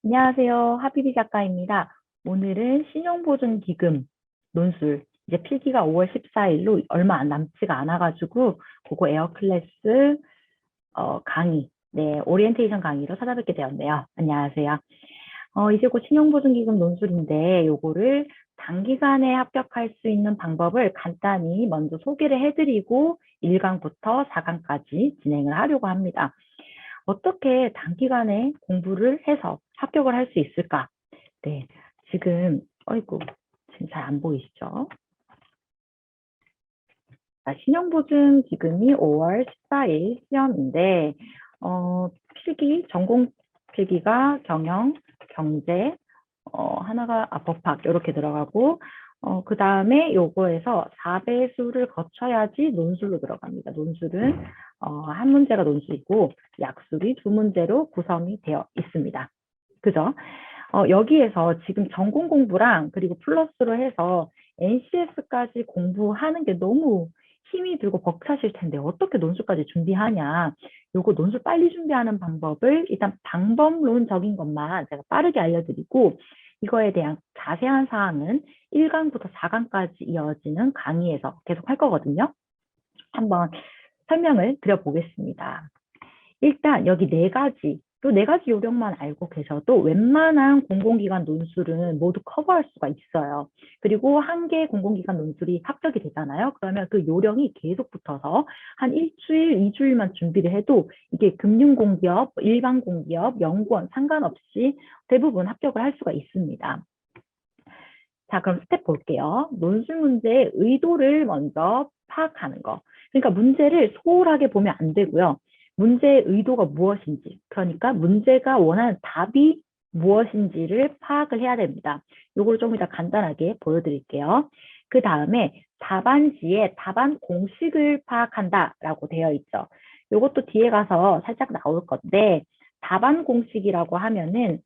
안녕하세요. 하비비 작가입니다. 오늘은 신용보증기금 논술, 이제 필기가 5월 14일로 얼마 남지가 않아가지고 그거 에어클래스 강의, 네, 오리엔테이션 강의로 찾아뵙게 되었네요. 안녕하세요. 이제 곧 신용보증기금 논술인데 요거를 단기간에 합격할 수 있는 방법을 간단히 먼저 소개를 해드리고 1강부터 4강까지 진행을 하려고 합니다. 어떻게 단기간에 공부를 해서 합격을 할 수 있을까? 네, 지금, 지금 잘 안 보이시죠? 신용보증 기금이 5월 14일 시험인데, 필기, 전공 필기가 경영, 경제, 하나가 법학, 이렇게 들어가고, 그 다음에 요거에서 4배수를 거쳐야지 논술로 들어갑니다. 논술은 한 문제가 논술이고 약술이 두 문제로 구성이 되어 있습니다. 그죠? 여기에서 지금 전공 공부랑 그리고 플러스로 해서 NCS까지 공부하는 게 너무 힘이 들고 벅차실 텐데 어떻게 논술까지 준비하냐. 요거 논술 빨리 준비하는 방법을 일단 방법론적인 것만 제가 빠르게 알려드리고 이거에 대한 자세한 사항은 1강부터 4강까지 이어지는 강의에서 계속 할 거거든요. 한번 설명을 드려보겠습니다. 일단 여기 네 가지, 또 네 가지 요령만 알고 계셔도 웬만한 공공기관 논술은 모두 커버할 수가 있어요. 그리고 한 개 공공기관 논술이 합격이 되잖아요. 그러면 그 요령이 계속 붙어서 한 일주일, 2주일만 준비를 해도 이게 금융공기업, 일반공기업, 연구원 상관없이 대부분 합격을 할 수가 있습니다. 자, 그럼 스텝 볼게요. 논술 문제의 의도를 먼저 파악하는 거. 그러니까 문제를 소홀하게 보면 안 되고요. 문제의 의도가 무엇인지, 그러니까 문제가 원하는 답이 무엇인지를 파악을 해야 됩니다. 이걸 좀 이따 간단하게 보여드릴게요. 그 다음에 답안지에 답안 공식을 파악한다라고 되어 있죠. 이것도 뒤에 가서 살짝 나올 건데 답안 공식이라고 하면은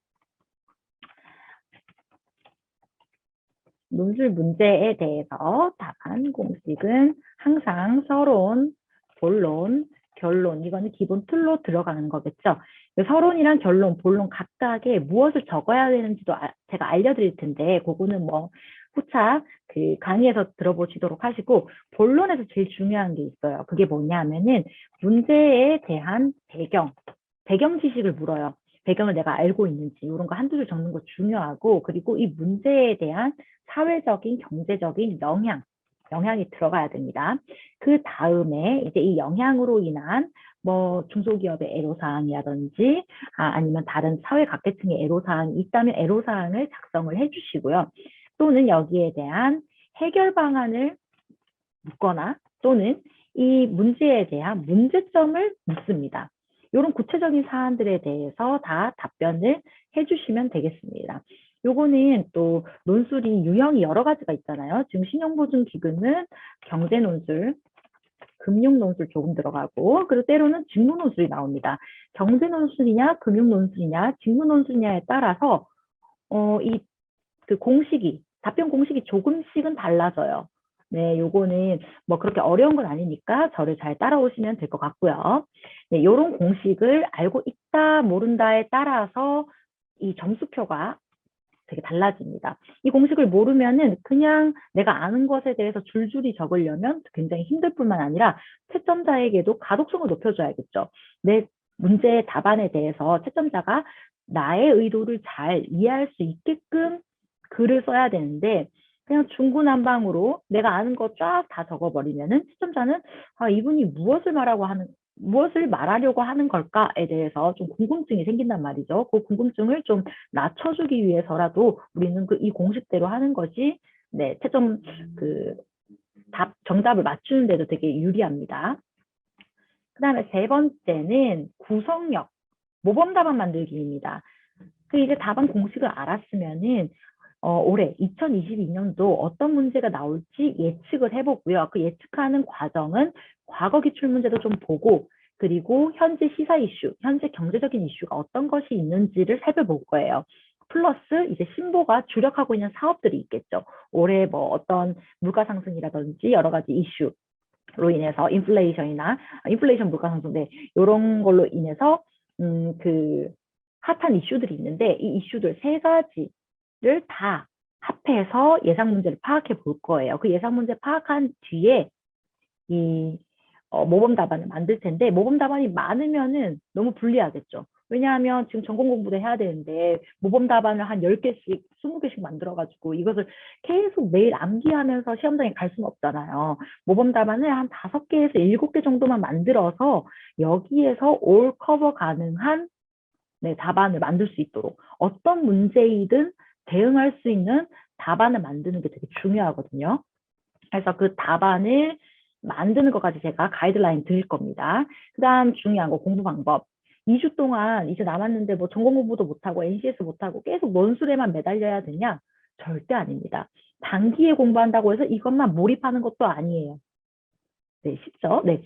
논술 문제에 대해서 답안 공식은 항상 서론, 본론, 결론, 이거는 기본 틀로 들어가는 거겠죠. 서론이랑 결론, 본론 각각에 무엇을 적어야 되는지도 제가 알려드릴 텐데 그거는 뭐 후차 그 강의에서 들어보시도록 하시고 본론에서 제일 중요한 게 있어요. 그게 뭐냐면은 문제에 대한 배경 지식을 물어요. 배경을 내가 알고 있는지 이런 거 한두 줄 적는 거 중요하고 그리고 이 문제에 대한 사회적인 경제적인 영향이 들어가야 됩니다. 그 다음에 이제 이 영향으로 인한 뭐 중소기업의 애로사항이라든지 아니면 다른 사회 각계층의 애로사항이 있다면 애로사항을 작성을 해주시고요. 또는 여기에 대한 해결 방안을 묻거나 또는 이 문제에 대한 문제점을 묻습니다. 이런 구체적인 사안들에 대해서 다 답변을 해주시면 되겠습니다. 요거는 또 논술이 유형이 여러 가지가 있잖아요. 지금 신용보증기금은 경제논술, 금융논술 조금 들어가고 그리고 때로는 직무논술이 나옵니다. 경제논술이냐 금융논술이냐 직무논술이냐에 따라서 이 그 공식이 답변 공식이 조금씩은 달라져요. 네, 요거는 뭐 그렇게 어려운 건 아니니까 저를 잘 따라오시면 될 것 같고요. 네, 요런 공식을 알고 있다 모른다에 따라서 이 점수표가 되게 달라집니다. 이 공식을 모르면은 그냥 내가 아는 것에 대해서 줄줄이 적으려면 굉장히 힘들 뿐만 아니라 채점자에게도 가독성을 높여줘야겠죠. 내 문제의 답안에 대해서 채점자가 나의 의도를 잘 이해할 수 있게끔 글을 써야 되는데 그냥 중구난방으로 내가 아는 거 쫙 다 적어버리면은 시청자는 이분이 무엇을 말하려고 하는 걸까에 대해서 좀 궁금증이 생긴단 말이죠. 그 궁금증을 좀 낮춰주기 위해서라도 우리는 이 공식대로 하는 것이 네, 채점 정답을 맞추는 데도 되게 유리합니다. 그 다음에 세 번째는 구성력, 모범 답안 만들기입니다. 이제 답안 공식을 알았으면은 올해 2022년도 어떤 문제가 나올지 예측을 해보고요. 그 예측하는 과정은 과거 기출 문제도 좀 보고 그리고 현재 시사 이슈, 현재 경제적인 이슈가 어떤 것이 있는지를 살펴볼 거예요. 플러스 이제 신보가 주력하고 있는 사업들이 있겠죠. 올해 뭐 어떤 물가 상승이라든지 여러 가지 이슈로 인해서 인플레이션 물가 상승, 네, 이런 걸로 인해서 핫한 이슈들이 있는데 이 이슈들 세 가지를 다 합해서 예상 문제를 파악해 볼 거예요. 그 예상 문제 파악한 뒤에 이 모범 답안을 만들 텐데 모범 답안이 많으면은 너무 불리하겠죠. 왜냐하면 지금 전공 공부도 해야 되는데 모범 답안을 한 10개씩, 20개씩 만들어가지고 이것을 계속 매일 암기하면서 시험장에 갈 수는 없잖아요. 모범 답안을 한 5개에서 7개 정도만 만들어서 여기에서 올 커버 가능한 네, 답안을 만들 수 있도록 어떤 문제이든 대응할 수 있는 답안을 만드는 게 되게 중요하거든요. 그래서 그 답안을 만드는 것까지 제가 가이드라인 드릴 겁니다. 그 다음 중요한 거 공부 방법. 2주 동안 이제 남았는데 뭐 전공 공부도 못하고 NCS 못하고 계속 논술에만 매달려야 되냐? 절대 아닙니다. 단기에 공부한다고 해서 이것만 몰입하는 것도 아니에요. 네, 쉽죠? 네.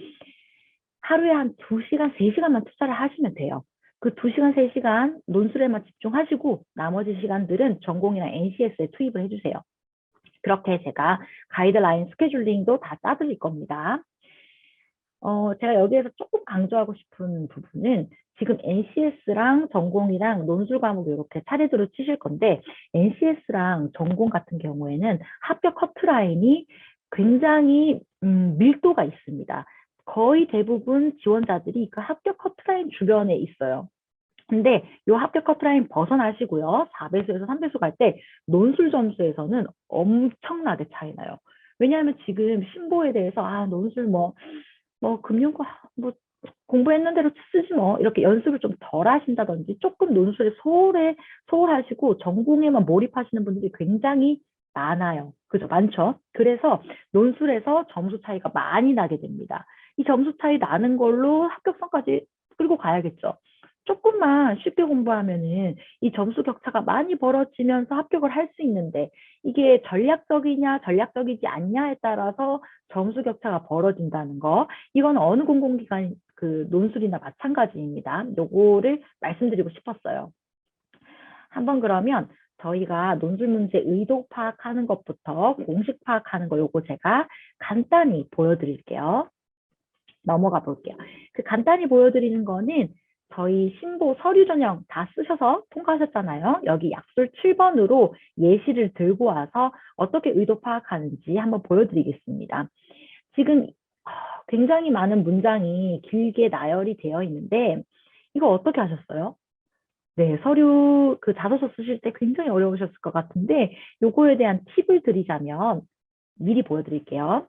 하루에 한 2시간, 3시간만 투자를 하시면 돼요. 그 2시간, 3시간 논술에만 집중하시고 나머지 시간들은 전공이나 NCS에 투입을 해주세요. 그렇게 제가 가이드라인 스케줄링도 다 짜드릴 겁니다. 제가 여기에서 조금 강조하고 싶은 부분은 지금 NCS랑 전공이랑 논술 과목 이렇게 차례대로 치실 건데 NCS랑 전공 같은 경우에는 합격 커트라인이 굉장히 밀도가 있습니다. 거의 대부분 지원자들이 그 합격 커트라인 주변에 있어요. 근데 이 합격 커트라인 벗어나시고요. 4배수에서 3배수 갈 때 논술 점수에서는 엄청나게 차이 나요. 왜냐하면 지금 신보에 대해서 논술 뭐 금융과 뭐 공부했는 대로 쓰지 뭐 이렇게 연습을 좀 덜 하신다든지 조금 논술에 소홀하시고 전공에만 몰입하시는 분들이 굉장히 많아요. 그죠? 많죠? 그래서 논술에서 점수 차이가 많이 나게 됩니다. 이 점수 차이 나는 걸로 합격선까지 끌고 가야겠죠. 조금만 쉽게 공부하면은 이 점수 격차가 많이 벌어지면서 합격을 할 수 있는데 이게 전략적이냐 전략적이지 않냐에 따라서 점수 격차가 벌어진다는 거. 이건 어느 공공기관 그 논술이나 마찬가지입니다. 요거를 말씀드리고 싶었어요. 한번 그러면 저희가 논술 문제 의도 파악하는 것부터 공식 파악하는 거 요거 제가 간단히 보여드릴게요. 넘어가 볼게요. 그 간단히 보여드리는 거는 저희 신보 서류 전형 다 쓰셔서 통과하셨잖아요. 여기 약술 7번으로 예시를 들고 와서 어떻게 의도 파악하는지 한번 보여드리겠습니다. 지금 굉장히 많은 문장이 길게 나열이 되어 있는데 이거 어떻게 하셨어요? 네, 서류 그 자소서 쓰실 때 굉장히 어려우셨을 것 같은데 요거에 대한 팁을 드리자면 미리 보여드릴게요.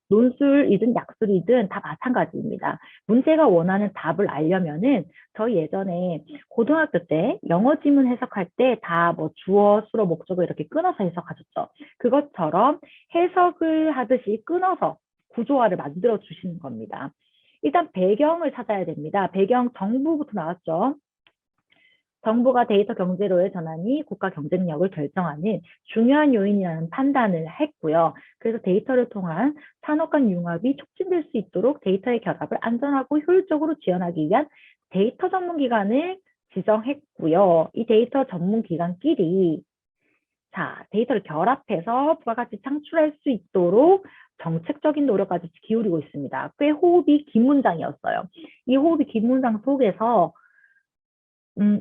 논술이든 약술이든 다 마찬가지입니다. 문제가 원하는 답을 알려면은 저희 예전에 고등학교 때 영어 지문 해석할 때 다 뭐 주어, 수로, 목적어 이렇게 끊어서 해석하셨죠. 그것처럼 해석을 하듯이 끊어서 구조화를 만들어 주시는 겁니다. 일단 배경을 찾아야 됩니다. 배경 정부부터 나왔죠. 정부가 데이터 경제로의 전환이 국가 경쟁력을 결정하는 중요한 요인이라는 판단을 했고요. 그래서 데이터를 통한 산업 간 융합이 촉진될 수 있도록 데이터의 결합을 안전하고 효율적으로 지원하기 위한 데이터 전문 기관을 지정했고요. 이 데이터 전문 기관끼리 데이터를 결합해서 부가가치 창출할 수 있도록 정책적인 노력까지 기울이고 있습니다. 꽤 호흡이 긴 문장이었어요. 이 호흡이 긴 문장 속에서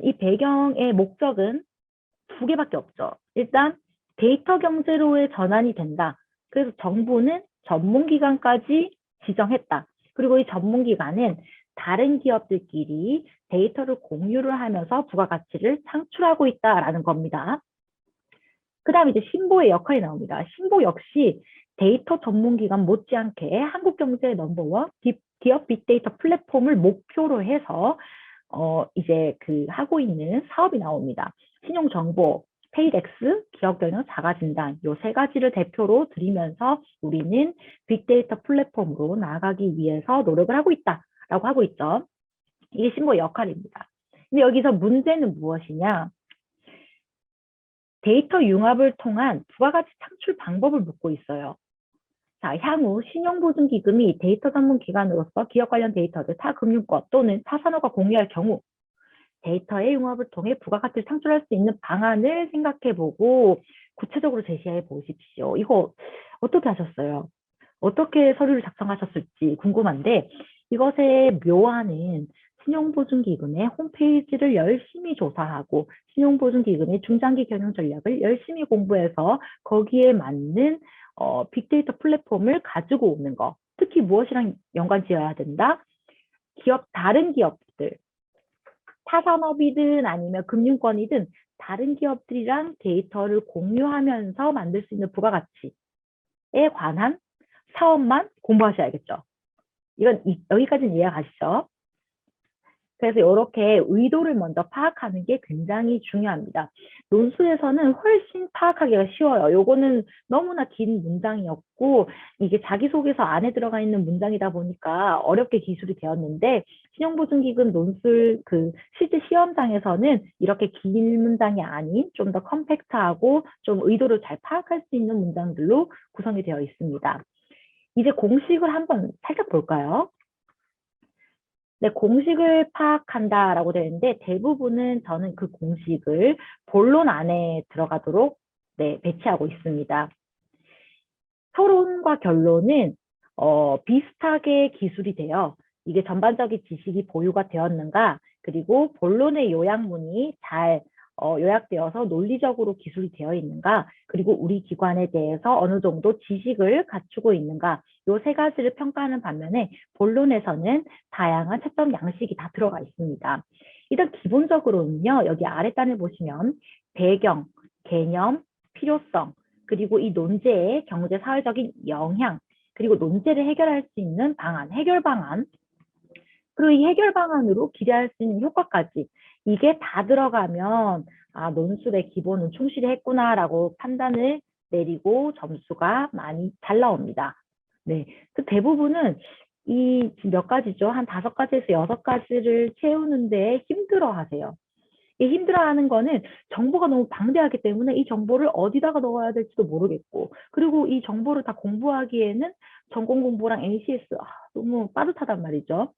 이 배경의 목적은 2개밖에 없죠. 일단 데이터 경제로의 전환이 된다. 그래서 정부는 전문기관까지 지정했다. 그리고 이 전문기관은 다른 기업들끼리 데이터를 공유를 하면서 부가가치를 창출하고 있다라는 겁니다. 그 다음에 이제 신보의 역할이 나옵니다. 신보 역시 데이터 전문기관 못지않게 한국경제의 넘버원 기업 빅데이터 플랫폼을 목표로 해서 이제 그 하고 있는 사업이 나옵니다. 신용정보, 페이덱스, 기업경영 자가진단 요 3가지를 대표로 드리면서 우리는 빅데이터 플랫폼으로 나아가기 위해서 노력을 하고 있다라고 하고 있죠. 이게 신보의 역할입니다. 근데 여기서 문제는 무엇이냐? 데이터 융합을 통한 부가가치 창출 방법을 묻고 있어요. 자, 향후 신용보증기금이 데이터 전문 기관으로서 기업 관련 데이터를 타 금융권 또는 타 산업과 공유할 경우 데이터의 융합을 통해 부가가치를 창출할 수 있는 방안을 생각해보고 구체적으로 제시해 보십시오. 이거 어떻게 하셨어요? 어떻게 서류를 작성하셨을지 궁금한데 이것의 묘안은 신용보증기금의 홈페이지를 열심히 조사하고 신용보증기금의 중장기 경영 전략을 열심히 공부해서 거기에 맞는 빅데이터 플랫폼을 가지고 오는 거. 특히 무엇이랑 연관 지어야 된다? 다른 기업들, 타산업이든 아니면 금융권이든 다른 기업들이랑 데이터를 공유하면서 만들 수 있는 부가가치에 관한 사업만 공부하셔야겠죠. 이건 여기까지는 이해가 가시죠? 그래서 이렇게 의도를 먼저 파악하는 게 굉장히 중요합니다. 논술에서는 훨씬 파악하기가 쉬워요. 요거는 너무나 긴 문장이었고 이게 자기소개서 안에 들어가 있는 문장이다 보니까 어렵게 기술이 되었는데 신용보증기금 논술 실제 시험장에서는 이렇게 긴 문장이 아닌 좀 더 컴팩트하고 좀 의도를 잘 파악할 수 있는 문장들로 구성이 되어 있습니다. 이제 공식을 한번 살짝 볼까요? 네, 공식을 파악한다라고 되어 있는데 대부분은 저는 그 공식을 본론 안에 들어가도록 배치하고 있습니다. 서론과 결론은 비슷하게 기술이 돼요. 이게 전반적인 지식이 보유가 되었는가, 그리고 본론의 요약문이 잘 요약되어서 논리적으로 기술이 되어 있는가, 그리고 우리 기관에 대해서 어느 정도 지식을 갖추고 있는가, 요 세 가지를 평가하는 반면에 본론에서는 다양한 채점 양식이 다 들어가 있습니다. 일단 기본적으로는요, 여기 아랫단을 보시면 배경, 개념, 필요성, 그리고 이 논제의 경제 사회적인 영향, 그리고 논제를 해결할 수 있는 방안, 해결 방안, 그리고 이 해결 방안으로 기대할 수 있는 효과까지 이게 다 들어가면 논술의 기본은 충실히 했구나라고 판단을 내리고 점수가 많이 잘 나옵니다. 네, 그 대부분은 이 몇 가지죠. 한 5가지에서 6가지를 채우는데 힘들어 하세요. 이 힘들어하는 거는 정보가 너무 방대하기 때문에 이 정보를 어디다가 넣어야 될지도 모르겠고, 그리고 이 정보를 다 공부하기에는 전공 공부랑 NCS 너무 빠듯하단 말이죠.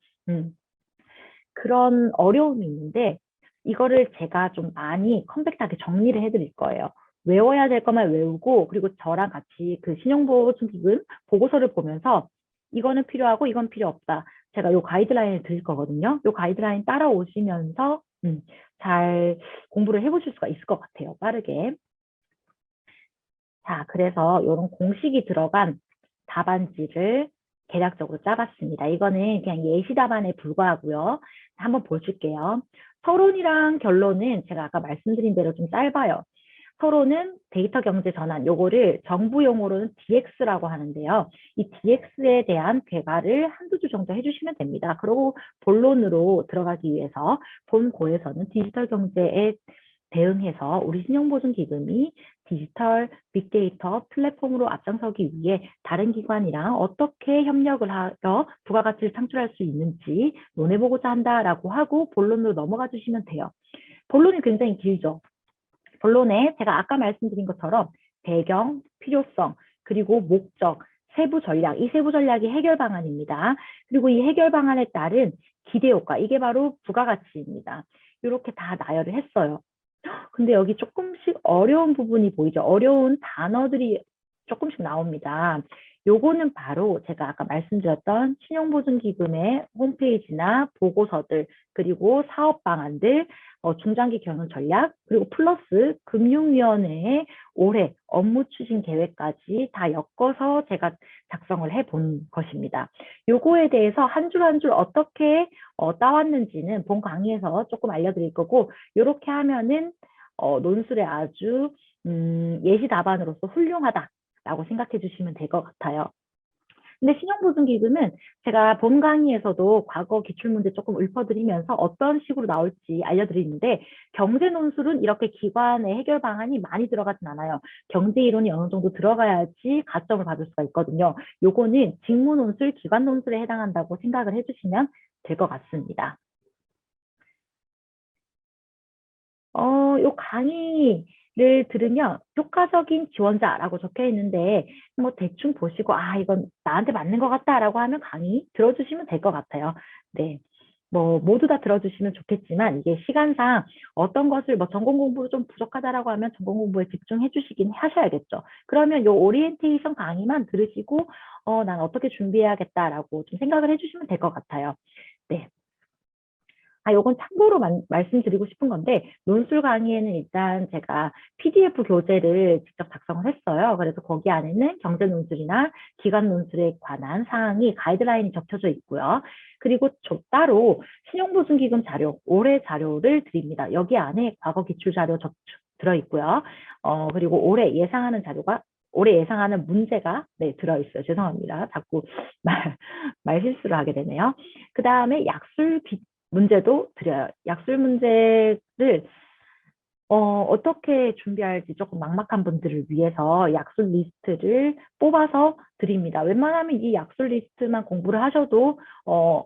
그런 어려움이 있는데 이거를 제가 좀 많이 컴팩트하게 정리를 해드릴 거예요. 외워야 될 것만 외우고, 그리고 저랑 같이 그 신용보증기금 보고서를 보면서 이거는 필요하고 이건 필요 없다. 제가 요 가이드라인을 드릴 거거든요. 요 가이드라인 따라오시면서 잘 공부를 해보실 수가 있을 것 같아요. 빠르게. 자, 그래서 이런 공식이 들어간 답안지를 대략적으로 짜봤습니다. 이거는 그냥 예시 답안에 불과하고요. 한번 보실게요. 서론이랑 결론은 제가 아까 말씀드린 대로 좀 짧아요. 서론은 데이터 경제 전환, 요거를 정부 용어로는 DX라고 하는데요. 이 DX에 대한 개괄을 한두 줄 정도 해주시면 됩니다. 그리고 본론으로 들어가기 위해서 본고에서는 디지털 경제에 대응해서 우리 신용보증기금이 디지털 빅데이터 플랫폼으로 앞장서기 위해 다른 기관이랑 어떻게 협력을 하여 부가가치를 창출할 수 있는지 논해보고자 한다라고 하고 본론으로 넘어가 주시면 돼요. 본론이 굉장히 길죠. 본론에 제가 아까 말씀드린 것처럼 배경, 필요성, 그리고 목적, 세부 전략, 이 세부 전략이 해결 방안입니다. 그리고 이 해결 방안에 따른 기대 효과, 이게 바로 부가가치입니다. 이렇게 다 나열을 했어요. 근데 여기 조금씩 어려운 부분이 보이죠. 어려운 단어들이 조금씩 나옵니다. 요거는 바로 제가 아까 말씀드렸던 신용보증기금의 홈페이지나 보고서들, 그리고 사업 방안들, 중장기 경영 전략, 그리고 플러스 금융위원회의 올해 업무 추진 계획까지 다 엮어서 제가 작성을 해본 것입니다. 요거에 대해서 한 줄 한 줄 어떻게 따왔는지는 본 강의에서 조금 알려드릴 거고, 이렇게 하면은 논술에 아주 예시 답안으로서 훌륭하다라고 생각해 주시면 될 것 같아요. 근데 신용보증기금은 제가 본 강의에서도 과거 기출문제 조금 읊어드리면서 어떤 식으로 나올지 알려드리는데 경제 논술은 이렇게 기관의 해결 방안이 많이 들어가진 않아요. 경제 이론이 어느 정도 들어가야지 가점을 받을 수가 있거든요. 요거는 직무 논술, 기관 논술에 해당한다고 생각을 해주시면 될 것 같습니다. 요 강의를 들으면 효과적인 지원자라고 적혀 있는데 뭐 대충 보시고 이건 나한테 맞는 것 같다라고 하면 강의 들어주시면 될 것 같아요. 네. 뭐 모두 다 들어주시면 좋겠지만 이게 시간상 어떤 것을 뭐 전공 공부로 좀 부족하다라고 하면 전공 공부에 집중해 주시긴 하셔야겠죠. 그러면 요 오리엔테이션 강의만 들으시고 난 어떻게 준비해야겠다라고 좀 생각을 해주시면 될 것 같아요. 네. 요건 참고로 말씀드리고 싶은 건데, 논술 강의에는 일단 제가 PDF 교재를 직접 작성을 했어요. 그래서 거기 안에는 경제 논술이나 기관 논술에 관한 사항이 가이드라인이 적혀져 있고요. 그리고 따로 신용보증기금 자료, 올해 자료를 드립니다. 여기 안에 과거 기출 자료 들어있고요. 그리고 올해 예상하는 문제가 네, 들어있어요. 죄송합니다. 자꾸 말 실수를 하게 되네요. 그 다음에 약술 문제도 드려요. 약술 문제를 어떻게 준비할지 조금 막막한 분들을 위해서 약술 리스트를 뽑아서 드립니다. 웬만하면 이 약술 리스트만 공부를 하셔도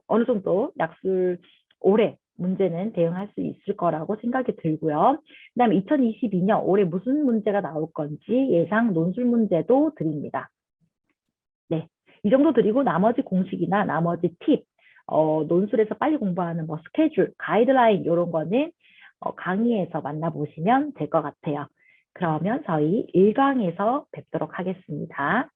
어느 정도 약술 올해 문제는 대응할 수 있을 거라고 생각이 들고요. 그다음에 2022년 올해 무슨 문제가 나올 건지 예상 논술 문제도 드립니다. 네, 이 정도 드리고 나머지 공식이나 나머지 팁, 논술에서 빨리 공부하는 뭐 스케줄, 가이드라인 이런 거는 강의에서 만나보시면 될 것 같아요. 그러면 저희 1강에서 뵙도록 하겠습니다.